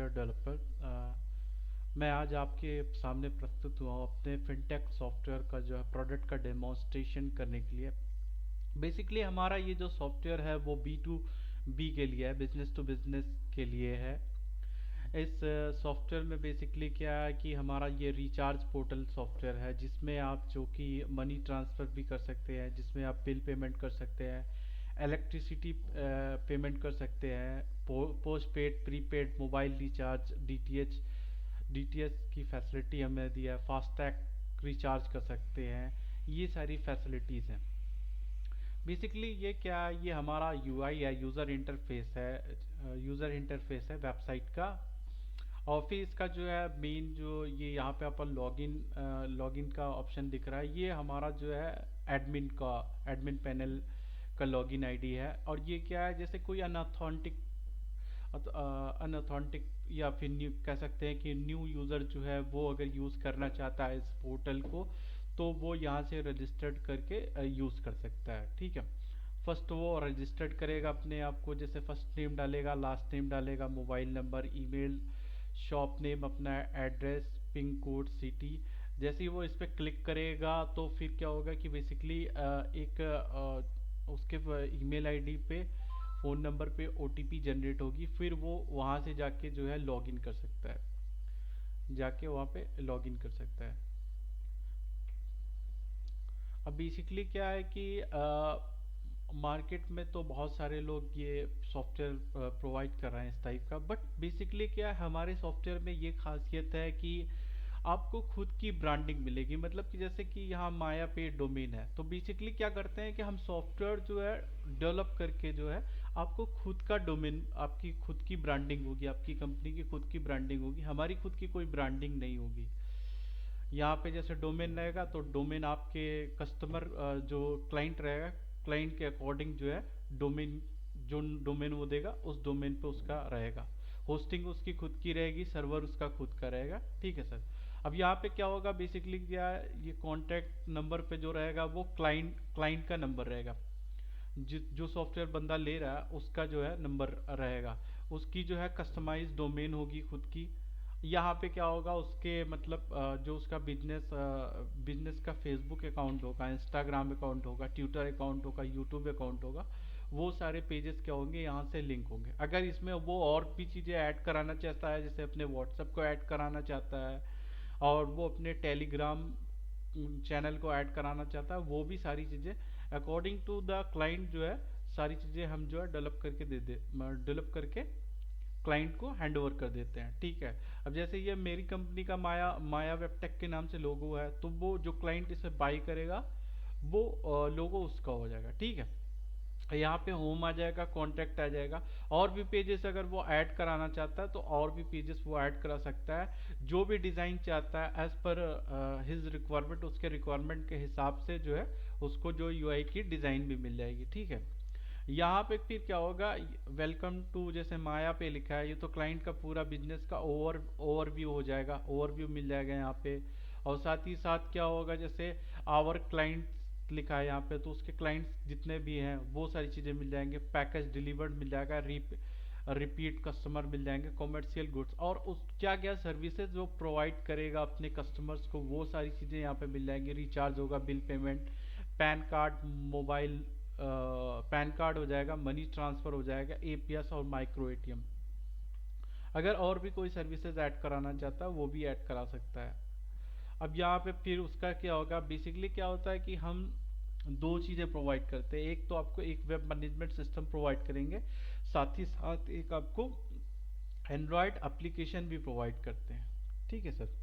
Software developer. मैं आज आपके सामने प्रस्तुत हुआ हूँ अपने फिनटेक सॉफ्टवेयर का जो है प्रोडक्ट का डेमोन्स्ट्रेशन करने के लिए। बेसिकली हमारा ये जो सॉफ्टवेयर है वो बी टू बी के लिए है, बिजनेस टू बिजनेस के लिए है। इस सॉफ्टवेयर में बेसिकली क्या है कि हमारा ये रिचार्ज पोर्टल सॉफ्टवेयर है, जिसमें आप जो कि मनी ट्रांसफ़र भी कर सकते हैं, जिसमें आप बिल पेमेंट कर सकते हैं, इलेक्ट्रिसिटी पेमेंट कर सकते हैं, post paid prepaid mobile recharge, DTH की फैसिलिटी हमें दी है, फास्टैग रिचार्ज कर सकते हैं। ये सारी फैसिलिटीज़ हैं। बेसिकली ये क्या है, ये हमारा यूआई है, यूज़र इंटरफेस है वेबसाइट का। और फिर इसका जो है मेन जो ये यहाँ पे अपन लॉगिन का ऑप्शन दिख रहा है, ये हमारा जो है एडमिन पैनल का लॉगिन आईडी है। और ये क्या है, जैसे कोई अनऑथेंटिक या फिर न्यू कह सकते हैं कि न्यू यूज़र जो है वो अगर यूज़ करना चाहता है इस पोर्टल को, तो वो यहाँ से रजिस्टर्ड करके यूज़ कर सकता है। ठीक है। फर्स्ट वो रजिस्टर्ड करेगा अपने आप को, जैसे फर्स्ट नेम डालेगा, लास्ट नेम डालेगा, mobile number, email, shop name, अपना एड्रेस, पिन कोड, सिटी। जैसे ही वो इस पर क्लिक करेगा तो फिर क्या होगा कि बेसिकली एक उसके ईमेल आईडी पे, फ़ोन नंबर पे ओटीपी जनरेट होगी। फिर वो वहाँ से जाके जो है लॉगिन कर सकता है, जाके वहाँ पे लॉगिन कर सकता है। अब बेसिकली क्या है कि मार्केट में तो बहुत सारे लोग ये सॉफ्टवेयर प्रोवाइड कर रहे हैं इस टाइप का, बट बेसिकली क्या है, हमारे सॉफ्टवेयर में ये खासियत है कि आपको खुद की ब्रांडिंग मिलेगी। मतलब कि जैसे कि यहाँ माया पे डोमेन है, तो बेसिकली क्या करते हैं कि हम सॉफ्टवेयर जो है डेवलप करके जो है आपको खुद का डोमेन, आपकी खुद की ब्रांडिंग होगी, आपकी कंपनी की खुद की ब्रांडिंग होगी, हमारी खुद की कोई ब्रांडिंग नहीं होगी। यहाँ पे जैसे डोमेन रहेगा तो डोमेन आपके कस्टमर जो क्लाइंट रहेगा, क्लाइंट के अकॉर्डिंग जो है डोमेन, जो डोमेन वो देगा उस डोमेन पे उसका रहेगा। होस्टिंग उसकी खुद की रहेगी, सर्वर उसका खुद का रहेगा। ठीक है सर। अब यहाँ पे क्या होगा, बेसिकली क्या है, ये कॉन्टैक्ट नंबर पे जो रहेगा वो क्लाइंट क्लाइंट का नंबर रहेगा। जो सॉफ्टवेयर बंदा ले रहा है उसका जो है नंबर रहेगा। उसकी जो है कस्टमाइज डोमेन होगी खुद की। यहाँ पे क्या होगा, उसके मतलब जो उसका बिजनेस का फेसबुक अकाउंट होगा, इंस्टाग्राम अकाउंट होगा, ट्विटर अकाउंट होगा, यूट्यूब अकाउंट होगा, वो सारे पेजेस क्या होंगे, यहाँ से लिंक होंगे। अगर इसमें वो और भी चीज़ें ऐड कराना चाहता है, जैसे अपने व्हाट्सएप को ऐड कराना चाहता है, और वो अपने टेलीग्राम चैनल को ऐड कराना चाहता है, वो भी सारी चीज़ें अकॉर्डिंग टू द क्लाइंट जो है, सारी चीज़ें हम जो है डेवलप करके क्लाइंट को हैंड ओवर कर देते हैं। ठीक है। अब जैसे ये मेरी कंपनी का माया माया वेबटेक के नाम से लोगो है, तो वो जो क्लाइंट इसे बाई करेगा वो लोगो उसका हो जाएगा। ठीक है। यहाँ पे होम आ जाएगा, कॉन्टैक्ट आ जाएगा। और भी पेजेस अगर वो ऐड कराना चाहता है तो और भी पेजेस वो ऐड करा सकता है, जो भी डिज़ाइन चाहता है एज पर हिज रिक्वायरमेंट, उसके रिक्वायरमेंट के हिसाब से जो है उसको जो यूआई की डिज़ाइन भी मिल जाएगी। ठीक है। यहाँ पे फिर क्या होगा, वेलकम टू जैसे माया पे लिखा है, ये तो क्लाइंट का पूरा बिजनेस का ओवरव्यू हो जाएगा, ओवरव्यू मिल जाएगा यहाँ पे। और साथ ही साथ क्या होगा, जैसे आवर क्लाइंट्स लिखा है यहाँ पे, तो उसके क्लाइंट्स जितने भी हैं वो सारी चीज़ें मिल जाएंगे, पैकेज डिलीवर्ड मिल जाएगा, रिपीट कस्टमर मिल जाएंगे, कॉमर्शियल गुड्स, और उस क्या क्या सर्विसेज जो प्रोवाइड करेगा अपने कस्टमर्स को, वो सारी चीज़ें यहाँ पे मिल जाएंगी। रिचार्ज होगा, bill payment, pan card, mobile pan card हो जाएगा, मनी ट्रांसफ़र हो जाएगा, एपीएस और माइक्रो एटीएम। अगर और भी कोई सर्विसेज ऐड कराना चाहता है वो भी ऐड करा सकता है। अब यहाँ पे फिर उसका क्या होगा, बेसिकली क्या होता है कि हम दो चीज़ें प्रोवाइड करते हैं। एक तो आपको एक वेब मैनेजमेंट सिस्टम प्रोवाइड करेंगे, साथ ही साथ एक आपको एंड्रॉयड एप्लीकेशन भी प्रोवाइड करते हैं। ठीक है सर।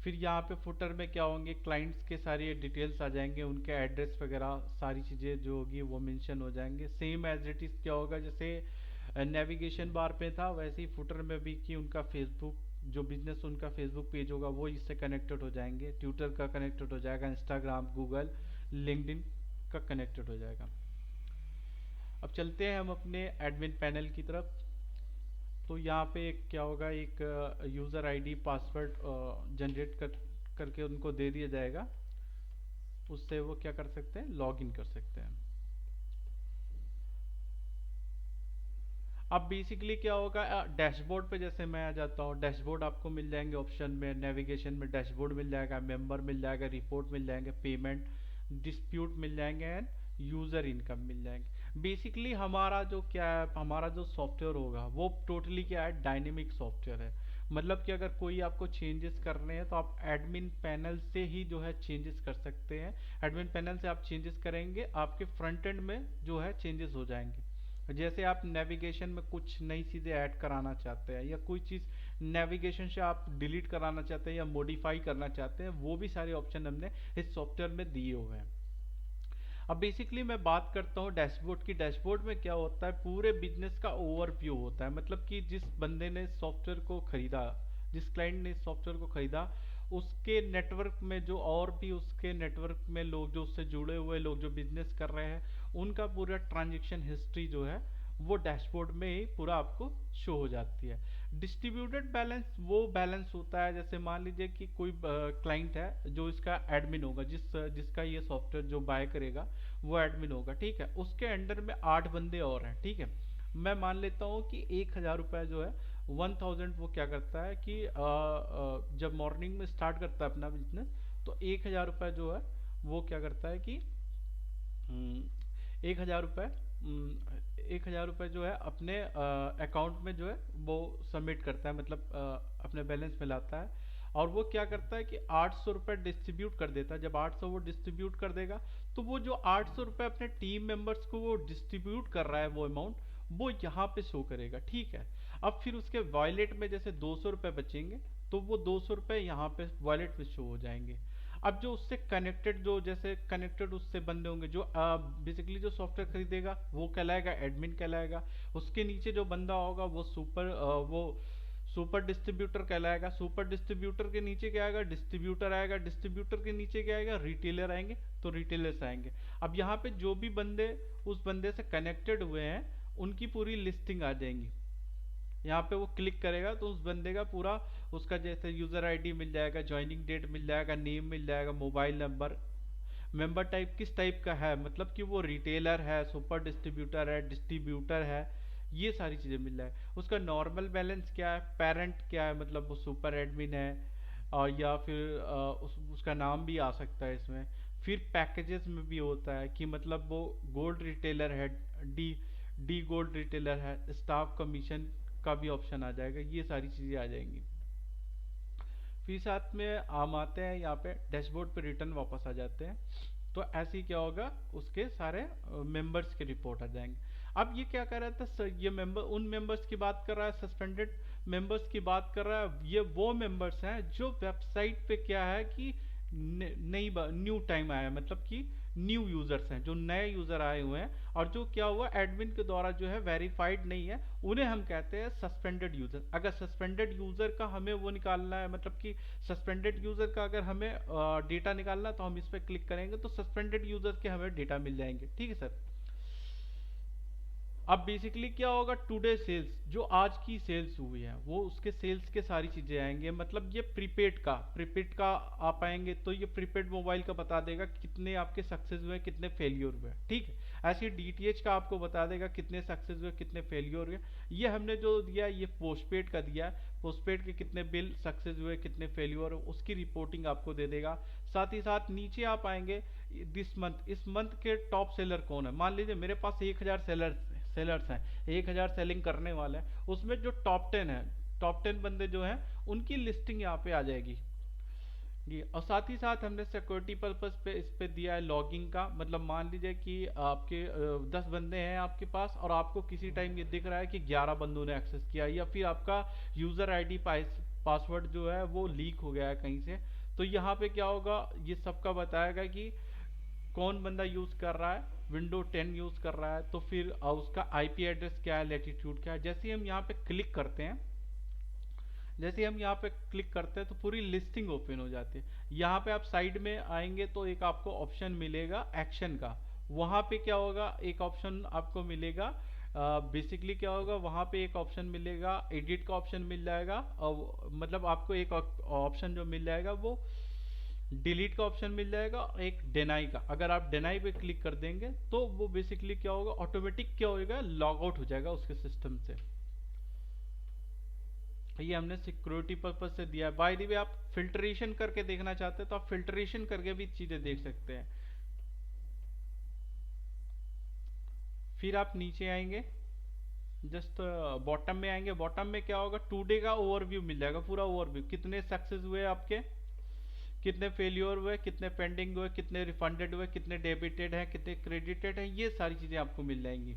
फिर यहाँ पे फुटर में क्या होंगे, क्लाइंट्स के सारी डिटेल्स आ जाएंगे, उनके एड्रेस वगैरह सारी चीज़ें जो होगी वो मेंशन हो जाएंगे। सेम एज इट इज़ क्या होगा, जैसे नेविगेशन बार पे था वैसे ही फुटर में भी कि उनका फेसबुक, जो बिजनेस उनका फेसबुक पेज होगा वो इससे कनेक्टेड हो जाएंगे, ट्विटर का कनेक्टेड हो जाएगा, इंस्टाग्राम, गूगल, लिंक्डइन का कनेक्टेड हो जाएगा। अब चलते हैं हम अपने एडमिन पैनल की तरफ। तो यहाँ पे एक क्या होगा, एक यूज़र आईडी पासवर्ड जनरेट करके उनको दे दिया जाएगा। उससे वो क्या कर सकते हैं, लॉग इन कर सकते हैं। अब बेसिकली क्या होगा, डैशबोर्ड पे जैसे मैं आ जाता हूँ, डैशबोर्ड आपको मिल जाएंगे ऑप्शन में, नेविगेशन में डैशबोर्ड मिल जाएगा, मेंबर मिल जाएगा, रिपोर्ट मिल जाएंगे, पेमेंट, डिस्प्यूट मिल जाएंगे एंड यूजर इनकम मिल जाएंगे। बेसिकली हमारा जो क्या है, हमारा जो सॉफ्टवेयर होगा वो टोटली क्या है, डायनेमिक सॉफ्टवेयर है। मतलब कि अगर कोई आपको चेंजेस करने हैं तो आप एडमिन पैनल से ही जो है चेंजेस कर सकते हैं। एडमिन पैनल से आप चेंजेस करेंगे, आपके फ्रंट एंड में जो है चेंजेस हो जाएंगे। जैसे आप नेविगेशन में कुछ नई चीज़ें ऐड कराना चाहते हैं, या कोई चीज़ नेविगेशन से आप डिलीट कराना चाहते हैं या मॉडिफाई करना चाहते हैं, वो भी सारे ऑप्शन हमने इस सॉफ्टवेयर में दिए हुए हैं। अब बेसिकली मैं बात करता हूँ डैशबोर्ड की। डैशबोर्ड में क्या होता है, पूरे बिजनेस का ओवरव्यू होता है। मतलब कि जिस बंदे ने सॉफ्टवेयर को खरीदा, जिस क्लाइंट ने सॉफ्टवेयर को खरीदा, उसके नेटवर्क में जो और भी उसके नेटवर्क में लोग, जो उससे जुड़े हुए लोग जो बिजनेस कर रहे हैं, उनका पूरा ट्रांजेक्शन हिस्ट्री जो है वो डैशबोर्ड में ही पूरा आपको शो हो जाती है। डिस्ट्रीब्यूटेड बैलेंस वो बैलेंस होता है, जैसे मान लीजिए कि कोई क्लाइंट है जो इसका एडमिन होगा, जिसका ये सॉफ्टवेयर जो बाय करेगा वो एडमिन होगा, ठीक है। उसके अंडर में 8 बंदे और हैं, ठीक है। मैं मान लेता हूँ कि 1,000 रुपये जो है, 1000 वो क्या करता है कि जब मॉर्निंग में स्टार्ट करता है अपना बिजनेस, तो 1,000 रुपये जो है वो क्या करता है कि 1,000 रुपये, 1,000 रुपये जो है अपने अकाउंट में जो है वो सबमिट करता है, मतलब अपने बैलेंस में लाता है। और वो क्या करता है कि 800 रुपये डिस्ट्रीब्यूट कर देता है। जब 800 वो डिस्ट्रीब्यूट कर देगा, तो वो जो 800 रुपये अपने टीम मेंबर्स को वो डिस्ट्रीब्यूट कर रहा है, वो अमाउंट वो यहाँ पे शो करेगा, ठीक है। अब फिर उसके वॉलेट में जैसे 200 रुपये बचेंगे, तो वो 200 रुपये यहाँ पे वॉलेट में शो हो जाएंगे। अब जो उससे कनेक्टेड, जो जैसे कनेक्टेड उससे बंदे होंगे, जो बेसिकली जो सॉफ्टवेयर खरीदेगा वो कहलाएगा एडमिन कहलाएगा। उसके नीचे जो बंदा होगा वो सुपर डिस्ट्रीब्यूटर कहलाएगा। सुपर डिस्ट्रीब्यूटर के नीचे क्या आएगा, डिस्ट्रीब्यूटर आएगा। डिस्ट्रीब्यूटर के नीचे क्या आएगा, रिटेलर आएंगे, तो रिटेलर्स आएंगे। अब यहाँ पे जो भी बंदे उस बंदे से कनेक्टेड हुए हैं, उनकी पूरी लिस्टिंग आ जाएंगी। यहाँ पे वो क्लिक करेगा तो उस बंदे का पूरा, उसका जैसे यूजर आईडी मिल जाएगा, ज्वाइनिंग डेट मिल जाएगा, नेम मिल जाएगा, मोबाइल नंबर, मेंबर टाइप किस टाइप का है, मतलब कि वो रिटेलर है, सुपर डिस्ट्रीब्यूटर है, डिस्ट्रीब्यूटर है, ये सारी चीज़ें मिल जाए। उसका नॉर्मल बैलेंस क्या है, पेरेंट क्या है, मतलब वो सुपर एडमिन है, और या फिर उसका नाम भी आ सकता है इसमें। फिर पैकेजेस में भी होता है कि मतलब वो गोल्ड रिटेलर है, डी डी गोल्ड रिटेलर है, स्टाफ कमीशन का भी ऑप्शन आ जाएगा, ये सारी चीज़ें आ जाएंगी। फिर साथ में हम आते हैं यहाँ पे डैशबोर्ड पे, रिटर्न वापस आ जाते हैं। तो ऐसे ही क्या होगा, उसके सारे मेंबर्स के रिपोर्ट आ जाएंगे। अब ये क्या कर रहा था ये मेंबर, उन मेंबर्स की बात कर रहा है, सस्पेंडेड मेंबर्स की बात कर रहा है। ये वो मेंबर्स हैं जो वेबसाइट पे क्या है कि नई न्यू टाइम आया है, मतलब कि न्यू यूजर्स हैं, जो नए यूजर आए हुए हैं, और जो क्या हुआ एडमिन के द्वारा जो है वेरीफाइड नहीं है, उन्हें हम कहते हैं सस्पेंडेड यूजर। अगर सस्पेंडेड यूजर का हमें वो निकालना है, मतलब कि सस्पेंडेड यूजर का अगर हमें डेटा निकालना है, तो हम इस पर क्लिक करेंगे तो सस्पेंडेड यूजर के हमें डेटा मिल जाएंगे, ठीक है सर। अब बेसिकली क्या होगा, टुडे सेल्स, जो आज की सेल्स हुई है वो उसके सेल्स के सारी चीजें आएंगे। मतलब ये प्रीपेड का आप आएंगे तो ये प्रीपेड मोबाइल का बता देगा कितने आपके सक्सेस हुए, कितने फेलियर हुए, ठीक है। ऐसे डीटीएच का आपको बता देगा कितने सक्सेस हुए, कितने फेलियर हुए। ये हमने जो दिया ये पोस्टपेड का दिया है, पोस्टपेड के कितने बिल सक्सेस हुए, कितने फेलियर हुए, उसकी रिपोर्टिंग आपको दे देगा। साथ ही साथ नीचे आप आएंगे, दिस मंथ, इस मंथ के टॉप सेलर कौन है। मान लीजिए मेरे पास 1,000 सेलर्स हैं, 1,000 सेलिंग करने वाले हैं, उसमें जो टॉप 10 है, टॉप 10 बंदे जो हैं, उनकी लिस्टिंग यहाँ पे आ जाएगी जी। और साथ ही साथ हमने सिक्योरिटी पर्पस पे इस पे दिया है लॉगिंग का। मतलब मान लीजिए कि आपके 10 बंदे हैं आपके पास, और आपको किसी टाइम ये दिख रहा है कि 11 बंदों ने एक्सेस किया, या फिर आपका यूजर आईडी पासवर्ड जो है वो लीक हो गया है कहीं से, तो यहाँ पे क्या होगा, ये सबका बताएगा कि कौन बंदा यूज कर रहा है, विंडो 10 यूज कर रहा है, तो फिर उसका आईपी एड्रेस क्या है, लेटीट्यूड क्या है। जैसे ही हम यहाँ पे क्लिक करते हैं, जैसे ही हम यहाँ पे क्लिक करते हैं तो पूरी लिस्टिंग ओपन हो जाती है। यहाँ पे आप साइड में आएंगे तो एक आपको ऑप्शन मिलेगा एक्शन का। वहाँ पे क्या होगा, एक ऑप्शन आपको मिलेगा, बेसिकली क्या होगा, वहाँ पे एक ऑप्शन मिलेगा, एडिट का ऑप्शन मिल जाएगा, और मतलब आपको एक ऑप्शन जो मिल जाएगा वो डिलीट का ऑप्शन मिल जाएगा, एक डिनाई का। अगर आप डिनाई पे क्लिक कर देंगे तो वो बेसिकली क्या होगा, ऑटोमेटिक क्या होगा, लॉग आउट हो जाएगा उसके सिस्टम से। ये हमने सिक्योरिटी पर्पज से दिया है। बाय द वे, आप फिल्ट्रेशन करके देखना चाहते हैं तो आप फिल्ट्रेशन करके भी चीजें देख सकते हैं। फिर आप नीचे आएंगे, जस्ट बॉटम में आएंगे। बॉटम में क्या होगा, टुडे का ओवरव्यू मिल जाएगा, पूरा ओवरव्यू, कितने सक्सेस हुए आपके, कितने फेलियर हुए, कितने पेंडिंग हुए, कितने रिफंडेड हुए, कितने डेबिटेड हैं, कितने क्रेडिटेड हैं, ये सारी चीजें आपको मिल जाएंगी।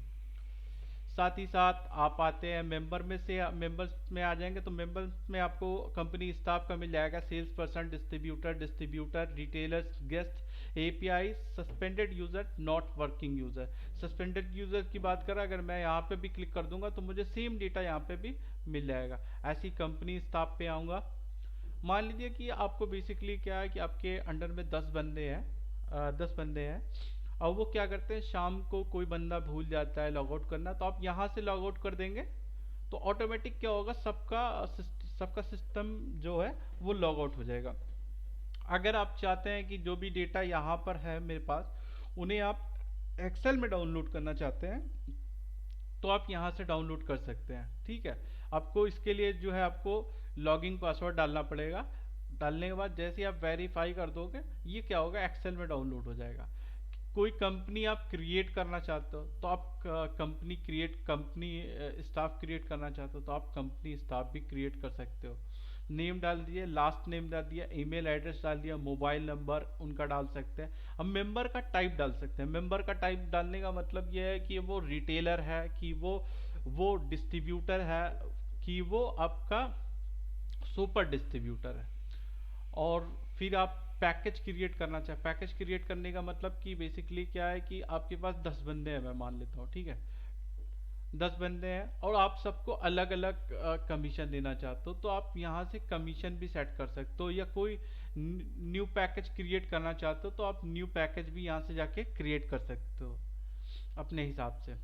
साथ ही साथ आप आते हैं मेंबर में से, मेंबर्स में आ जाएंगे तो मेंबर्स में आपको कंपनी स्टाफ का मिल जाएगा, sales person, distributor, retailers, guest, API, suspended user, not working user. Suspended user की बात करें, अगर मैं यहाँ पे भी क्लिक कर दूंगा तो मुझे सेम डेटा यहाँ पे भी मिल जाएगा। ऐसी कंपनी स्टाफ पे आऊंगा। मान लीजिए कि आपको बेसिकली क्या है कि आपके अंडर में 10 बंदे हैं, 10 बंदे हैं। और वो क्या करते हैं, शाम को कोई बंदा भूल जाता है लॉग आउट करना, तो आप यहाँ से लॉग आउट कर देंगे तो ऑटोमेटिक क्या होगा, सबका सिस्टम जो है वो लॉग आउट हो जाएगा। अगर आप चाहते हैं कि जो भी डेटा यहाँ पर है मेरे पास, उन्हें आप एक्सेल में डाउनलोड करना चाहते हैं तो आप यहाँ से डाउनलोड कर सकते हैं। ठीक है, आपको इसके लिए जो है आपको लॉगिन पासवर्ड डालना पड़ेगा। डालने के बाद जैसे ही आप वेरीफाई कर दोगे, ये क्या होगा, एक्सेल में डाउनलोड हो जाएगा। कोई कंपनी आप क्रिएट करना चाहते हो तो आप कंपनी स्टाफ क्रिएट करना चाहते हो तो आप कंपनी स्टाफ भी क्रिएट कर सकते हो। नेम डाल दिए, लास्ट नेम डाल दिया, ईमेल एड्रेस डाल दिया, मोबाइल नंबर उनका डाल सकते हैं। अब मेंबर का टाइप डाल सकते हैं। मेंबर का टाइप डालने का मतलब यह है कि वो रिटेलर है, कि वो डिस्ट्रीब्यूटर है, कि वो आपका सुपर डिस्ट्रीब्यूटर है। और फिर आप पैकेज क्रिएट करना चाहे, पैकेज क्रिएट करने का मतलब कि बेसिकली क्या है कि आपके पास 10 बंदे हैं, मैं मान लेता हूँ, ठीक है, 10 बंदे हैं और आप सबको अलग अलग कमीशन देना चाहते हो तो आप यहाँ से कमीशन भी सेट कर सकते हो। या कोई न्यू पैकेज क्रिएट करना चाहते हो तो आप न्यू पैकेज भी यहाँ से जाके क्रिएट कर सकते हो अपने हिसाब से।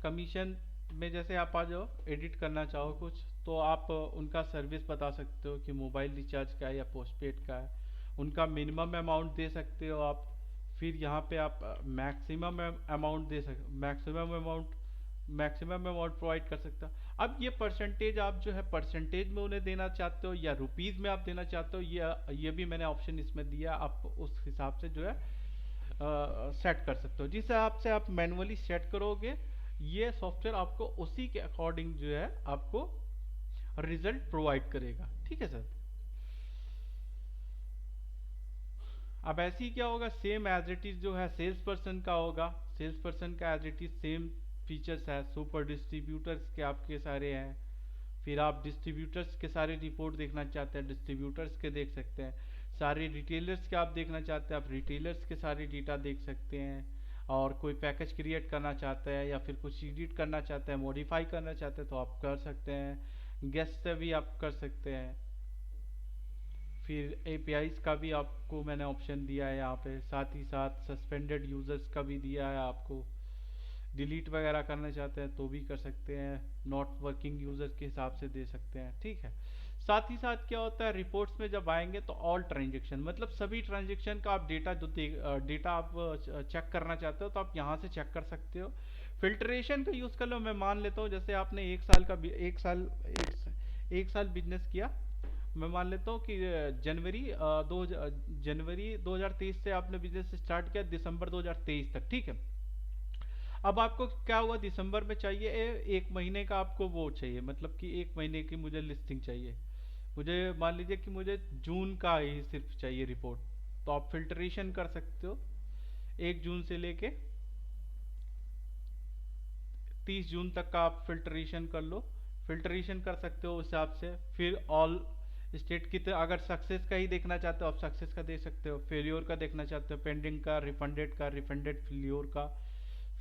कमीशन में जैसे आप आ जाओ, एडिट करना चाहो कुछ तो आप उनका सर्विस बता सकते हो कि मोबाइल रिचार्ज का है या पोस्टपेड का है, उनका मिनिमम अमाउंट दे सकते हो आप। फिर यहाँ पे आप मैक्सिमम अमाउंट दे सक मैक्सिमम अमाउंट प्रोवाइड कर सकते हो। अब ये परसेंटेज आप जो है परसेंटेज में उन्हें देना चाहते हो या रुपीज में आप देना चाहते हो, ये भी मैंने ऑप्शन इसमें दिया, आप उस हिसाब से जो है सेट कर सकते हो। जिस हिसाब से आप मैनुअली सेट करोगे, ये सॉफ्टवेयर आपको उसी के अकॉर्डिंग जो है आपको रिजल्ट प्रोवाइड करेगा। ठीक है सर। अब ऐसे ही क्या होगा, सेम एज इट इज जो है सेल्स पर्सन का होगा, सेल्स पर्सन का as it is same features है। सुपर डिस्ट्रीब्यूटर्स के आपके सारे हैं। फिर आप डिस्ट्रीब्यूटर्स के सारे रिपोर्ट देखना चाहते हैं, डिस्ट्रीब्यूटर्स के देख सकते हैं। सारे रिटेलर्स के आप देखना चाहते हैं, आप रिटेलर्स के सारे डेटा देख सकते हैं। और कोई पैकेज क्रिएट करना चाहता है या फिर कुछ एडिट करना चाहते हैं, मॉडिफाई करना चाहते हैं तो आप कर सकते हैं। गेस्ट से भी आप कर सकते हैं। फिर एपीआईज का भी आपको मैंने ऑप्शन दिया है यहाँ पे, साथ ही साथ सस्पेंडेड यूजर्स का भी दिया है आपको। डिलीट वगैरह करना चाहते हैं तो भी कर सकते हैं, नॉट वर्किंग यूजर के हिसाब से दे सकते हैं। ठीक है, साथ ही साथ क्या होता है, रिपोर्ट्स में जब आएंगे तो ऑल ट्रांजेक्शन, मतलब सभी ट्रांजेक्शन का आप डेटा जो डेटा आप चेक करना चाहते हो तो आप यहाँ से चेक कर सकते हो। फिल्ट्रेशन का यूज कर लो, मैं मान लेता हूँ जैसे आपने एक साल बिजनेस किया। मैं मान लेता हूँ कि जनवरी 2023 से आपने बिजनेस स्टार्ट किया दिसंबर 2023 तक। ठीक है, अब आपको क्या हुआ, दिसंबर में चाहिए एक महीने का आपको वो चाहिए, मतलब कि एक महीने की मुझे लिस्टिंग चाहिए। मुझे मान लीजिए कि मुझे जून का ही सिर्फ चाहिए रिपोर्ट, तो आप फिल्ट्रेशन कर सकते हो 1 जून से लेके 30 जून तक का आप फिल्ट्रेशन कर लो। फिल्ट्रेशन कर सकते हो उस हिसाब से। फिर ऑल स्टेट की, अगर सक्सेस का ही देखना चाहते हो आप सक्सेस का दे सकते हो, फेल्योर का देखना चाहते हो पेंडिंग का, रिफंडेड फेल्योर का।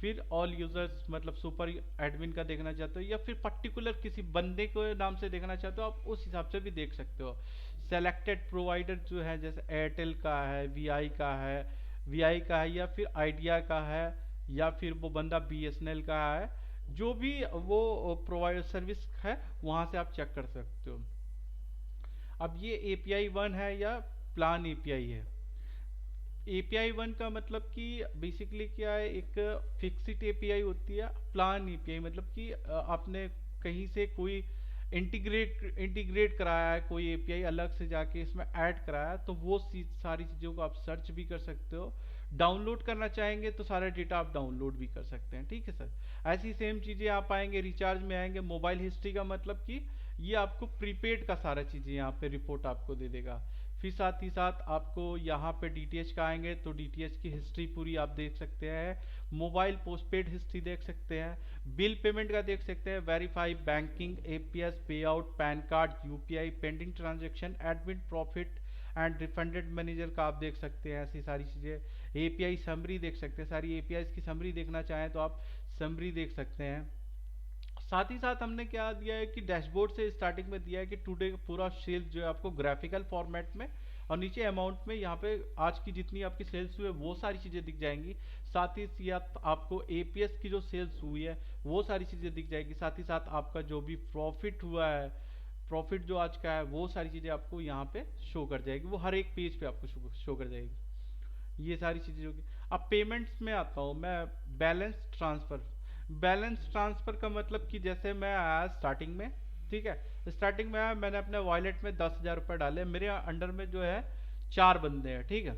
फिर ऑल यूजर्स मतलब सुपर एडमिन का देखना चाहते हो या फिर पर्टिकुलर किसी बंदे को नाम से देखना चाहते हो, आप उस हिसाब से भी देख सकते हो। सेलेक्टेड प्रोवाइडर जो है जैसे एयरटेल का है, वीआई का है या फिर आइडिया का है या फिर वो बंदा बीएसएनएल का है, जो भी वो प्रोवाइडर सर्विस है वहां से आप चेक कर सकते हो। अब ये API 1 है या प्लान एपीआई है। एपीआई वन का मतलब कि बेसिकली क्या है, एक फिक्सिट एपीआई होती है। प्लान एपीआई मतलब कि आपने कहीं से कोई इंटीग्रेट कराया है, कोई एपीआई अलग से जाके इसमें ऐड कराया है, तो वो सारी चीज़ों को आप सर्च भी कर सकते हो। डाउनलोड करना चाहेंगे तो सारा डेटा आप डाउनलोड भी कर सकते हैं, ठीक है सर। ऐसी सेम चीज़ें आप आएंगे रिचार्ज में आएंगे, मोबाइल हिस्ट्री का मतलब कि ये आपको प्रीपेड का सारा चीज़ें यहाँ पे रिपोर्ट आपको दे देगा। फिर साथ ही साथ आपको यहाँ पे डीटीएच का आएंगे तो डीटीएच की हिस्ट्री पूरी आप देख सकते हैं। मोबाइल पोस्टपेड हिस्ट्री देख सकते हैं। बिल पेमेंट का देख सकते हैं, वेरीफाई बैंकिंग, एपीएस, पे out, pan card, UPI, pending transaction, admit, profit and refunded manager का आप देख सकते हैं। ऐसी सारी चीज़ें, एपीआई समरी देख सकते हैं, सारी एपीआई की समरी देखना चाहें तो आप समरी देख सकते हैं। साथ ही साथ हमने क्या दिया है कि डैशबोर्ड से स्टार्टिंग में दिया है कि टुडे का पूरा सेल्स जो है आपको ग्राफिकल फॉर्मेट में, और नीचे अमाउंट में यहाँ पे आज की जितनी आपकी सेल्स हुई है वो सारी चीज़ें दिख जाएंगी। साथ ही साथ आपको एपीएस की जो सेल्स हुई है वो सारी चीज़ें दिख जाएगी। साथ ही साथ आपका जो भी प्रॉफिट हुआ है, प्रॉफिट जो आज का है, वो सारी चीज़ें आपको यहाँ पे शो कर जाएगी, वो हर एक पेज पे आपको शो कर जाएगी। ये सारी चीज़ें होगी। अब पेमेंट्स में आता हूँ मैं। बैलेंस ट्रांसफ़र, बैलेंस ट्रांसफ़र का मतलब कि जैसे मैं आया स्टार्टिंग में, ठीक है, स्टार्टिंग में आया, मैंने अपने वॉलेट में 10,000 रुपये डाले, मेरे अंडर में जो है 4 बंदे हैं, ठीक है।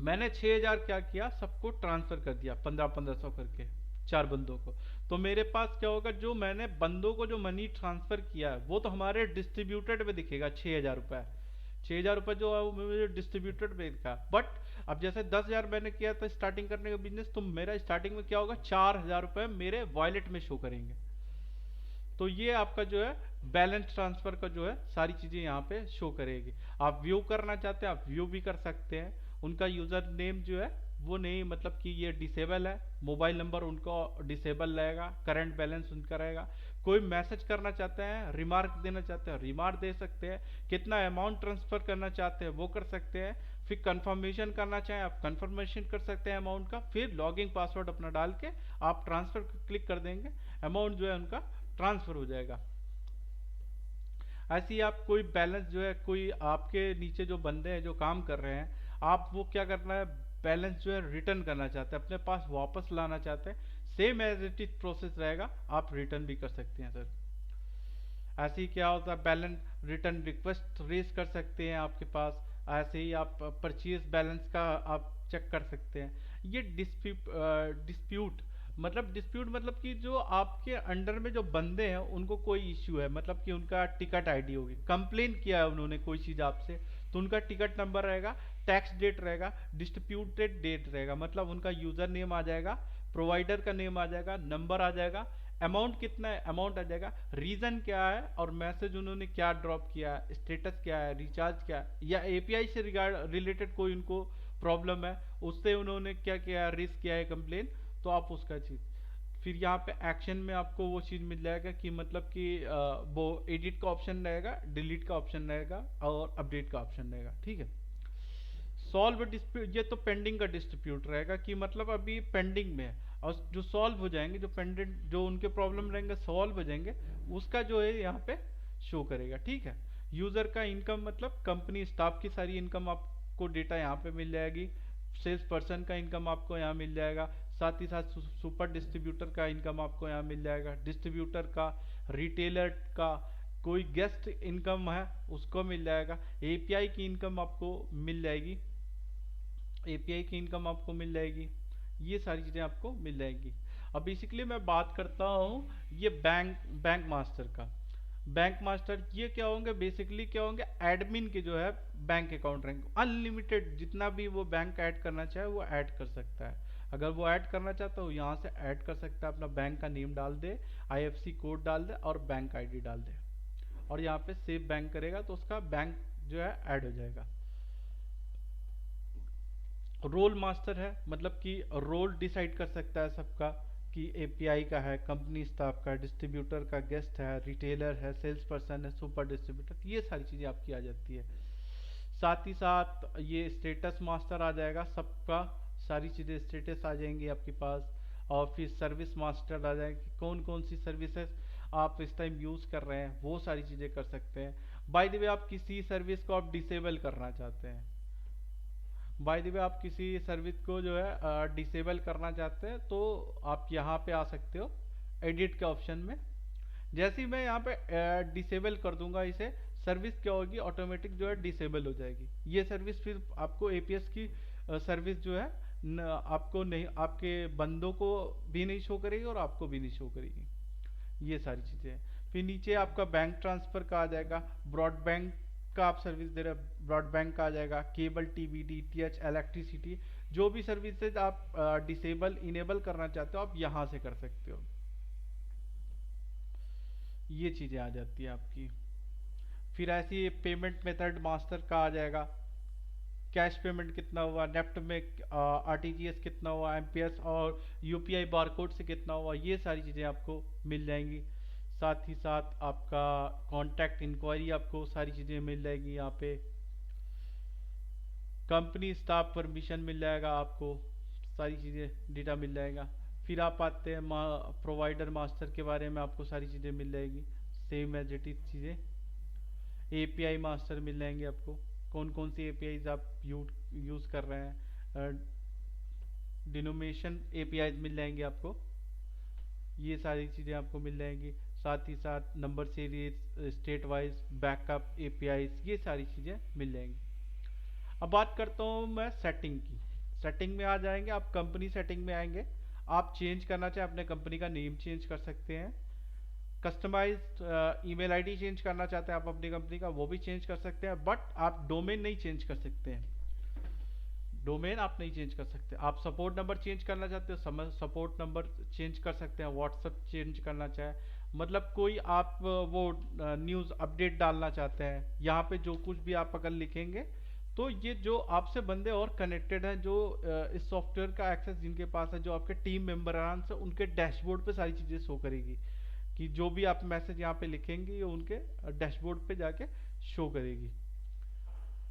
मैंने 6,000 क्या किया, सबको ट्रांसफ़र कर दिया 1500-1500 करके, 4 बंदों को। तो मेरे पास क्या होगा, जो मैंने बंदों को जो मनी ट्रांसफ़र किया है वो तो हमारे डिस्ट्रीब्यूटेड में दिखेगा 6,000 रुपये। 6,000 रुपये जो है वो मुझे डिस्ट्रीब्यूटेड में दिखा, बट अब जैसे 10,000 मैंने किया था स्टार्टिंग करने का बिजनेस, तो मेरा स्टार्टिंग में क्या होगा, 4,000 रुपये मेरे वॉलेट में शो करेंगे। तो ये आपका जो है बैलेंस ट्रांसफर का जो है सारी चीजें यहाँ पे शो करेगी। आप व्यू करना चाहते हैं आप व्यू भी कर सकते हैं। उनका यूजर नेम जो है वो नहीं, मतलब कि ये डिसेबल है, मोबाइल नंबर उनका डिसेबल रहेगा, करंट बैलेंस उनका रहेगा। कोई मैसेज करना चाहते हैं, रिमार्क देना चाहते हैं, रिमार्क दे सकते हैं। कितना अमाउंट ट्रांसफर करना चाहते हैं वो कर सकते हैं। फिर कंफर्मेशन करना चाहें आप कंफर्मेशन कर सकते हैं अमाउंट का। फिर लॉगिंग पासवर्ड अपना डाल के आप ट्रांसफर क्लिक कर देंगे, अमाउंट जो है उनका ट्रांसफर हो जाएगा। ऐसे ही आप कोई बैलेंस जो है, कोई आपके नीचे जो बंदे हैं जो काम कर रहे हैं, आप वो क्या करना है, बैलेंस जो है रिटर्न करना चाहते हैं, अपने पास वापस लाना चाहते हैं, same as it is process रहेगा, आप रिटर्न भी कर सकते हैं सर। ऐसे ही क्या होता है, बैलेंस रिटर्न रिक्वेस्ट रेज कर सकते हैं आपके पास। ऐसे ही आप परचेज बैलेंस का आप चेक कर सकते हैं। ये डिस्प्यूट डिस्प्यूट मतलब कि जो आपके अंडर में जो बंदे हैं उनको कोई इश्यू है, मतलब कि उनका टिकट आईडी होगी, कंप्लेन किया है उन्होंने कोई चीज़ आपसे, तो उनका टिकट नंबर रहेगा, टैक्स डेट रहेगा, डिस्ट्रीब्यूटेड डेट रहेगा, मतलब उनका यूजर नेम आ जाएगा, प्रोवाइडर का नेम आ जाएगा, नंबर आ जाएगा, अमाउंट कितना है अमाउंट आ जाएगा, रीजन क्या है और मैसेज उन्होंने क्या ड्रॉप किया है, स्टेटस क्या है, रिचार्ज क्या है, या एपीआई से रिलेटेड कोई उनको प्रॉब्लम है, उससे उन्होंने क्या किया है, रिस्क किया है कंप्लेन, तो आप उसका चीज। फिर यहाँ पे एक्शन में आपको वो चीज़ मिल जाएगा कि मतलब कि वो एडिट का ऑप्शन रहेगा, डिलीट का ऑप्शन रहेगा और अपडेट का ऑप्शन रहेगा, ठीक है। सॉल्व डिस्प्यूट, ये तो पेंडिंग का डिस्प्यूट रहेगा कि मतलब अभी पेंडिंग में है, और जो सॉल्व हो जाएंगे, जो पेंडेंट जो उनके प्रॉब्लम रहेंगे सॉल्व हो जाएंगे, उसका जो है यहाँ पे शो करेगा, ठीक है। यूजर का इनकम मतलब कंपनी स्टाफ की सारी इनकम आपको डेटा यहाँ पे मिल जाएगी। सेल्स पर्सन का इनकम आपको यहाँ मिल जाएगा। साथ ही साथ सुपर डिस्ट्रीब्यूटर का इनकम आपको यहाँ मिल जाएगा, डिस्ट्रीब्यूटर का, रिटेलर का, कोई गेस्ट इनकम है उसको मिल जाएगा, एपीआई की इनकम आपको मिल जाएगी, एपीआई की इनकम आपको मिल जाएगी, ये सारी चीज़ें आपको मिल जाएगी। अब बेसिकली मैं बात करता हूँ ये बैंक मास्टर का। बैंक मास्टर ये क्या होंगे, बेसिकली क्या होंगे, एडमिन के जो है बैंक अकाउंट रहेंगे, अनलिमिटेड जितना भी वो बैंक ऐड करना चाहे वो ऐड कर सकता है। अगर वो ऐड करना चाहता है वो यहाँ से ऐड कर सकता है, अपना बैंक का नेम डाल दे, आईएफसी कोड डाल दे और बैंक आईडी डाल दे, और यहाँ पे सेव बैंक करेगा तो उसका बैंक जो है ऐड हो जाएगा। रोल मास्टर है, मतलब कि रोल डिसाइड कर सकता है सबका, कि एपीआई का है, कंपनी स्टाफ का, डिस्ट्रीब्यूटर का, गेस्ट है, रिटेलर है, सेल्स पर्सन है, सुपर डिस्ट्रीब्यूटर, ये सारी चीज़ें आपकी आ जाती है। साथ ही साथ ये स्टेटस मास्टर आ जाएगा सबका, सारी चीज़ें स्टेटस आ जाएंगी आपके पास। और फिर सर्विस मास्टर आ जाएगी, कौन कौन सी सर्विसेज आप इस टाइम यूज़ कर रहे हैं वो सारी चीज़ें कर सकते हैं। बाय द वे आप किसी सर्विस को आप डिसेबल करना चाहते हैं, बाय द वे आप किसी सर्विस को जो है डिसेबल करना चाहते हैं, तो आप यहाँ पे आ सकते हो एडिट के ऑप्शन में। जैसे ही मैं यहाँ पे डिसेबल कर दूंगा इसे, सर्विस क्या होगी, ऑटोमेटिक जो है डिसेबल हो जाएगी ये सर्विस। फिर आपको एपीएस की सर्विस जो है आपको नहीं, आपके बंदों को भी नहीं शो करेगी और आपको भी नहीं शो करेगी, ये सारी चीजें हैं। फिर नीचे आपका बैंक ट्रांसफर का आ जाएगा, ब्रॉडबैंड का आप सर्विस दे रहे हैं, ब्रॉडबैंड का आ जाएगा, केबल टीवी डीटीएच इलेक्ट्रिसिटी, जो भी सर्विसेज आप डिसेबल इनेबल करना चाहते हो आप यहाँ से कर सकते हो। ये चीजें आ जाती है आपकी। फिर ऐसी पेमेंट मेथड मास्टर का आ जाएगा, कैश पेमेंट कितना हुआ, नेफ्ट में आरटीजीएस कितना हुआ, एमपीएस और यूपीआई बारकोड से कितना हुआ, ये सारी चीज़ें आपको मिल जाएंगी। साथ ही साथ आपका कॉन्टैक्ट इंक्वायरी आपको सारी चीज़ें मिल जाएगी यहाँ पे। कंपनी स्टाफ परमिशन मिल जाएगा आपको, सारी चीज़ें डेटा मिल जाएगा। फिर आप आते हैं प्रोवाइडर मास्टर के बारे में, आपको सारी चीज़ें मिल जाएगी, सेम एज इट इज चीज़ें। एपीआई मास्टर मिल जाएंगे आपको, कौन कौन सी एपीआईज आप यूज़ कर रहे हैं, डिनोमिनेशन एपीआई मिल जाएंगे आपको, ये सारी चीज़ें आपको मिल जाएंगी। साथ ही साथ number series, state wise backup APIs, ये सारी चीज़ें मिल जाएंगी। अब बात करता हूँ मैं सेटिंग की। सेटिंग में आ जाएंगे आप, कंपनी सेटिंग में आएंगे। आप चेंज करना चाहें अपने कंपनी का नेम चेंज कर सकते हैं, कस्टमाइज ईमेल आईडी चेंज करना चाहते हैं आप अपनी कंपनी का, वो भी चेंज कर सकते हैं, बट आप डोमेन नहीं चेंज कर सकते हैं, डोमेन आप नहीं चेंज कर सकते। आप सपोर्ट नंबर चेंज करना चाहते हो, सपोर्ट नंबर चेंज कर सकते हैं, व्हाट्सएप चेंज करना चाहे, मतलब कोई आप वो न्यूज़ अपडेट डालना चाहते हैं, यहाँ पे जो कुछ भी आप अगर लिखेंगे तो ये जो आपसे बंदे और कनेक्टेड हैं, जो इस सॉफ्टवेयर का एक्सेस जिनके पास है, जो आपके टीम मेंबर से उनके डैशबोर्ड पे सारी चीज़ें शो करेगी, कि जो भी आप मैसेज यहाँ पे लिखेंगे ये उनके डैशबोर्ड पे जाके शो करेगी।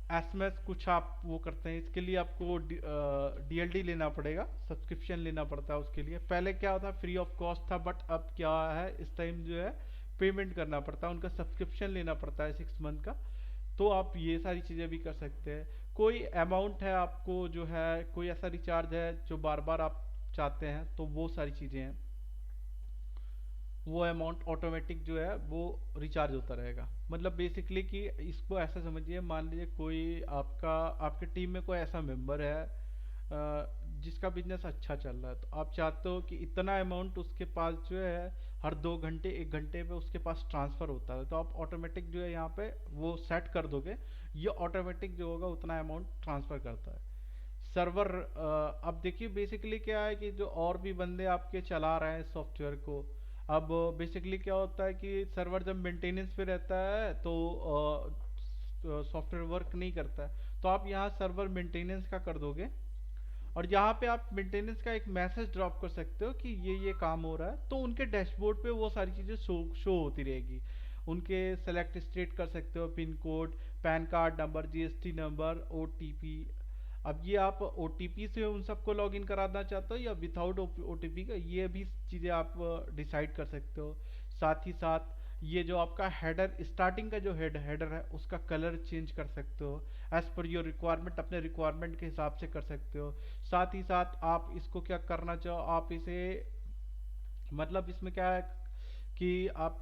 एसएमएस कुछ आप वो करते हैं, इसके लिए आपको डीएलडी लेना पड़ेगा, सब्सक्रिप्शन लेना पड़ता है उसके लिए। पहले क्या होता फ्री ऑफ कॉस्ट था, बट अब क्या है इस टाइम जो है पेमेंट करना पड़ता है, उनका सब्सक्रिप्शन लेना पड़ता है 6 मंथ का। तो आप ये सारी चीज़ें भी कर सकते हैं। कोई अमाउंट है आपको जो है, कोई ऐसा रिचार्ज है जो बार बार आप चाहते हैं, तो वो सारी चीज़ें हैं, वो अमाउंट ऑटोमेटिक जो है वो रिचार्ज होता रहेगा। मतलब बेसिकली कि इसको ऐसा समझिए, मान लीजिए कोई आपका, आपके टीम में कोई ऐसा मेंबर है जिसका बिजनेस अच्छा चल रहा है, तो आप चाहते हो कि इतना अमाउंट उसके पास जो है हर 2 घंटे 1 घंटे पे उसके पास ट्रांसफर होता है, तो आप ऑटोमेटिक जो है यहाँ पे वो सेट कर दोगे, ये ऑटोमेटिक जो होगा उतना अमाउंट ट्रांसफर करता है। सर्वर अब देखिए बेसिकली क्या है कि जो और भी बंदे आपके चला रहे हैं सॉफ्टवेयर को, अब बेसिकली क्या होता है कि सर्वर जब मेंटेनेंस पे रहता है तो सॉफ्टवेयर वर्क नहीं करता है, तो आप यहाँ सर्वर मेंटेनेंस का कर दोगे, और यहाँ पे आप मेंटेनेंस का एक मैसेज ड्रॉप कर सकते हो कि ये काम हो रहा है, तो उनके डैशबोर्ड पे वो सारी चीज़ें शो होती रहेगी। उनके सेलेक्ट स्टेट कर सकते हो, pin code, pan card number, GST number, OTP. अब ये आप ओटीपी से उन सबको लॉगिन कराना चाहते हो या विदाउट ओटीपी का, ये भी चीज़ें आप डिसाइड कर सकते हो। साथ ही साथ ये जो आपका हेडर, स्टार्टिंग का जो हेडर है उसका कलर चेंज कर सकते हो, एज पर योर रिक्वायरमेंट, अपने रिक्वायरमेंट के हिसाब से कर सकते हो। साथ ही साथ आप इसको क्या करना चाहो, आप इसे, मतलब इसमें क्या है कि आप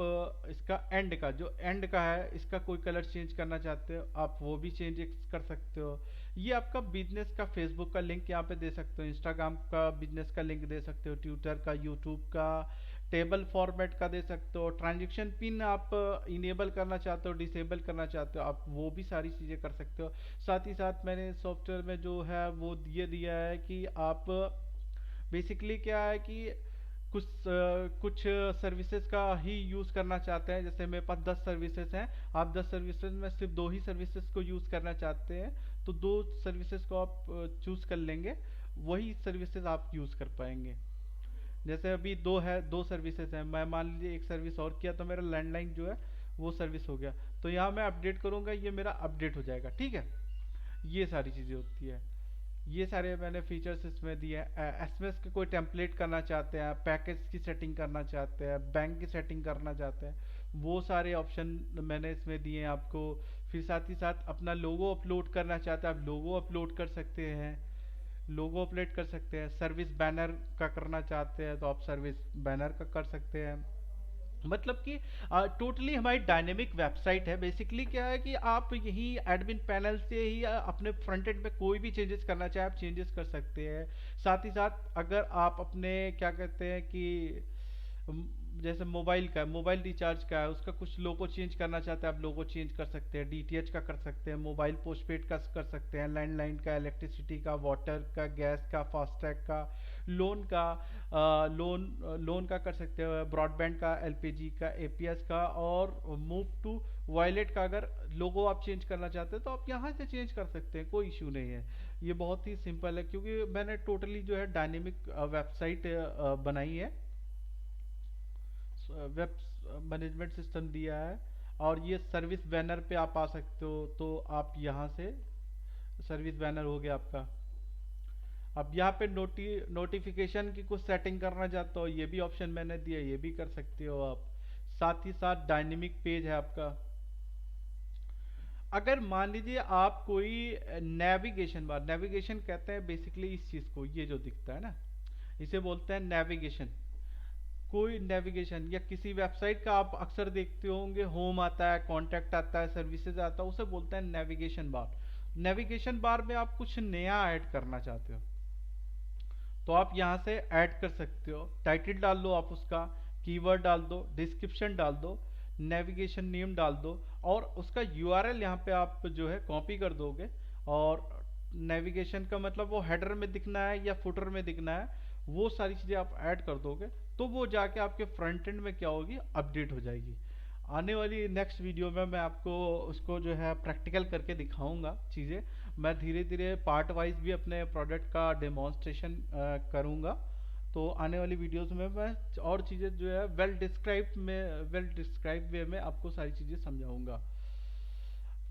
इसका एंड का, जो एंड का है इसका कोई कलर चेंज करना चाहते हो आप वो भी चेंज कर सकते हो। ये आपका बिजनेस का फेसबुक का लिंक यहाँ पे दे सकते हो, इंस्टाग्राम का बिजनेस का लिंक दे सकते हो, ट्विटर का, यूट्यूब का, टेबल फॉर्मेट का दे सकते हो। ट्रांजेक्शन पिन आप इनेबल करना चाहते हो, डिसेबल करना चाहते हो, आप वो भी सारी चीज़ें कर सकते हो। साथ ही साथ मैंने सॉफ्टवेयर में जो है वो ये दिया है कि आप बेसिकली क्या है कि कुछ सर्विसेज का ही यूज़ करना चाहते हैं, जैसे मेरे पास 10 सर्विसेज हैं, आप 10 सर्विसेज में सिर्फ 2 ही सर्विसेज को यूज़ करना चाहते हैं, तो 2 सर्विसेज को आप चूज़ कर लेंगे, वही सर्विसेज आप यूज़ कर पाएंगे। जैसे अभी 2 सर्विसेज हैं, मैं मान लीजिए एक सर्विस और किया तो मेरा लैंडलाइन जो है वो सर्विस हो गया, तो यहाँ मैं अपडेट करूँगा, ये मेरा अपडेट हो जाएगा, ठीक है। ये सारी चीज़ें होती है, ये सारे मैंने फीचर्स इसमें दिए हैं। एसएमएस के कोई टेम्पलेट करना चाहते हैं, पैकेज की सेटिंग करना चाहते हैं, बैंक की सेटिंग करना चाहते हैं, वो सारे ऑप्शन मैंने इसमें दिए हैं आपको। फिर साथ ही साथ अपना लोगो अपलोड करना चाहते हैं आप, लोगो अपलोड कर सकते हैं, लोगो अपलोड कर सकते हैं। सर्विस बैनर का करना चाहते हैं तो आप सर्विस बैनर का कर सकते हैं। मतलब कि टोटली हमारी डायनेमिक वेबसाइट है। बेसिकली क्या है कि आप यही एडमिन पैनल से ही अपने फ्रंट एंड पे कोई भी चेंजेस करना चाहे आप चेंजेस कर सकते हैं। साथ ही साथ अगर आप अपने क्या कहते हैं कि म, जैसे मोबाइल का, मोबाइल रिचार्ज का है, उसका कुछ लोगो चेंज करना चाहते हैं आप, लोगो चेंज कर सकते हैं। डीटीएच का कर सकते हैं, मोबाइल पोस्टपेड का कर सकते हैं, लैंडलाइन का, इलेक्ट्रिसिटी का, वाटर का, गैस का, फास्टैग का, लोन का, लोन का कर सकते हो, ब्रॉडबैंड का, एलपीजी का, एपीएस का, और मूव टू वॉयलेट का अगर लोगो आप चेंज करना चाहते हैं तो आप यहाँ से चेंज कर सकते हैं, कोई इशू नहीं है। ये बहुत ही सिंपल है क्योंकि मैंने टोटली जो है डायनेमिक वेबसाइट बनाई है, वेब मैनेजमेंट सिस्टम दिया है। और ये सर्विस बैनर पे आप आ सकते हो, तो आप यहाँ से सर्विस बैनर हो गया आपका। अब यहाँ पे नोटिफिकेशन की कुछ सेटिंग करना चाहते हो, ये भी ऑप्शन मैंने दिया, ये भी कर सकते हो आप। साथ ही साथ डायनेमिक पेज है आपका। अगर मान लीजिए आप कोई नेविगेशन बार, नेविगेशन कहते हैं बेसिकली इस चीज को, ये जो दिखता है ना, इसे बोलते हैं नेविगेशन। कोई नेविगेशन या किसी वेबसाइट का आप अक्सर देखते होंगे, होम आता है, कॉन्टैक्ट आता है, सर्विसेज आता है, उसे बोलते हैं नेविगेशन बार। नेविगेशन बार में आप कुछ नया ऐड करना चाहते हो तो आप यहाँ से ऐड कर सकते हो। टाइटल डाल दो आप उसका, कीवर्ड डाल दो, डिस्क्रिप्शन डाल दो, नेविगेशन नेम डाल दो, और उसका यूआरएल यहाँ पे आप जो है कॉपी कर दोगे। और नेविगेशन का मतलब वो हेडर में दिखना है या फुटर में दिखना है, वो सारी चीज़ें आप ऐड कर दोगे तो वो जाके आपके फ्रंट एंड में क्या होगी, अपडेट हो जाएगी। आने वाली नेक्स्ट वीडियो में मैं आपको उसको जो है प्रैक्टिकल करके दिखाऊंगा चीज़ें। मैं धीरे धीरे पार्ट वाइज भी अपने प्रोडक्ट का डेमोन्स्ट्रेशन करूंगा। तो आने वाली वीडियोस में मैं और चीज़ें जो है वेल डिस्क्राइब वे में आपको सारी चीज़ें समझाऊंगा।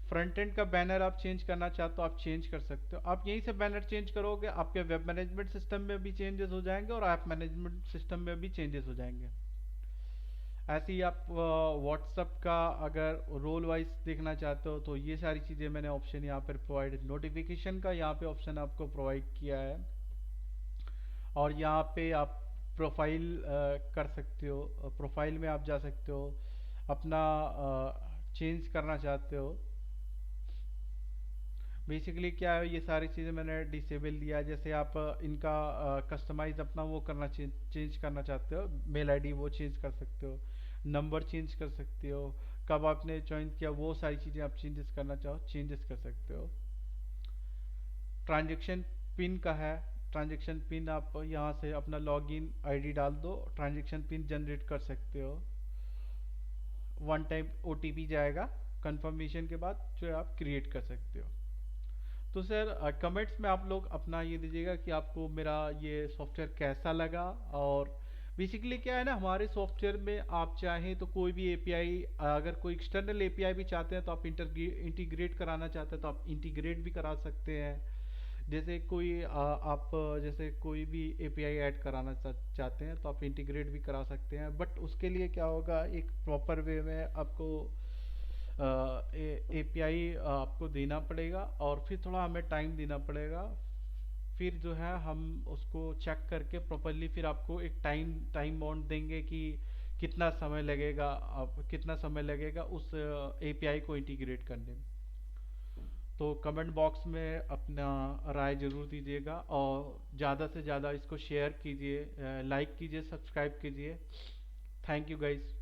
फ्रंट एंड का बैनर आप चेंज करना चाहते हो आप चेंज कर सकते हो। आप यहीं से बैनर चेंज करोगे आपके वेब मैनेजमेंट सिस्टम में भी चेंजेस हो जाएंगे और ऐप मैनेजमेंट सिस्टम में भी चेंजेस हो जाएंगे। ऐसे ही आप व्हाट्सअप का अगर रोल वाइज देखना चाहते हो तो ये सारी चीज़ें मैंने ऑप्शन यहाँ पर प्रोवाइड, नोटिफिकेशन का यहाँ पे ऑप्शन आपको प्रोवाइड किया है। और यहाँ पे आप प्रोफाइल कर सकते हो, प्रोफाइल में आप जा सकते हो, अपना चेंज करना चाहते हो। बेसिकली क्या है, ये सारी चीज़ें मैंने डिसेबल दिया है। जैसे आप इनका कस्टमाइज अपना वो करना, चेंज करना चाहते हो, मेल आईडी वो चेंज कर सकते हो, नंबर चेंज कर सकते हो, कब आपने ज्वाइन किया वो सारी चीज़ें आप चेंजेस करना चाहो चेंजेस कर सकते हो। ट्रांजेक्शन पिन का है, ट्रांजेक्शन पिन आप यहाँ से अपना लॉगिन आईडी डाल दो, ट्रांजेक्शन पिन जनरेट कर सकते हो। वन टाइम ओटीपी जाएगा कंफर्मेशन के बाद जो है आप क्रिएट कर सकते हो। तो सर कमेंट्स में आप लोग अपना ये दीजिएगा कि आपको मेरा ये सॉफ्टवेयर कैसा लगा। और बेसिकली क्या है ना, हमारे सॉफ्टवेयर में आप चाहें तो कोई भी एपीआई, अगर कोई एक्सटर्नल एपीआई भी चाहते हैं तो आप इंटीग्रेट कराना चाहते हैं तो आप इंटीग्रेट भी करा सकते हैं। जैसे कोई आप जैसे कोई भी एपीआई ऐड कराना चाहते हैं तो आप इंटीग्रेट भी करा सकते हैं। बट उसके लिए क्या होगा, एक प्रॉपर वे में आपको एपीआई आपको देना पड़ेगा और फिर थोड़ा हमें टाइम देना पड़ेगा। फिर जो है हम उसको चेक करके प्रॉपरली फिर आपको एक टाइम टाइम बाउंड देंगे कि कितना समय लगेगा, आप कितना समय लगेगा उस एपीआई को इंटीग्रेट करने में। तो कमेंट बॉक्स में अपना राय जरूर दीजिएगा और ज़्यादा से ज़्यादा इसको शेयर कीजिए, लाइक कीजिए, सब्सक्राइब कीजिए। Thank you guys.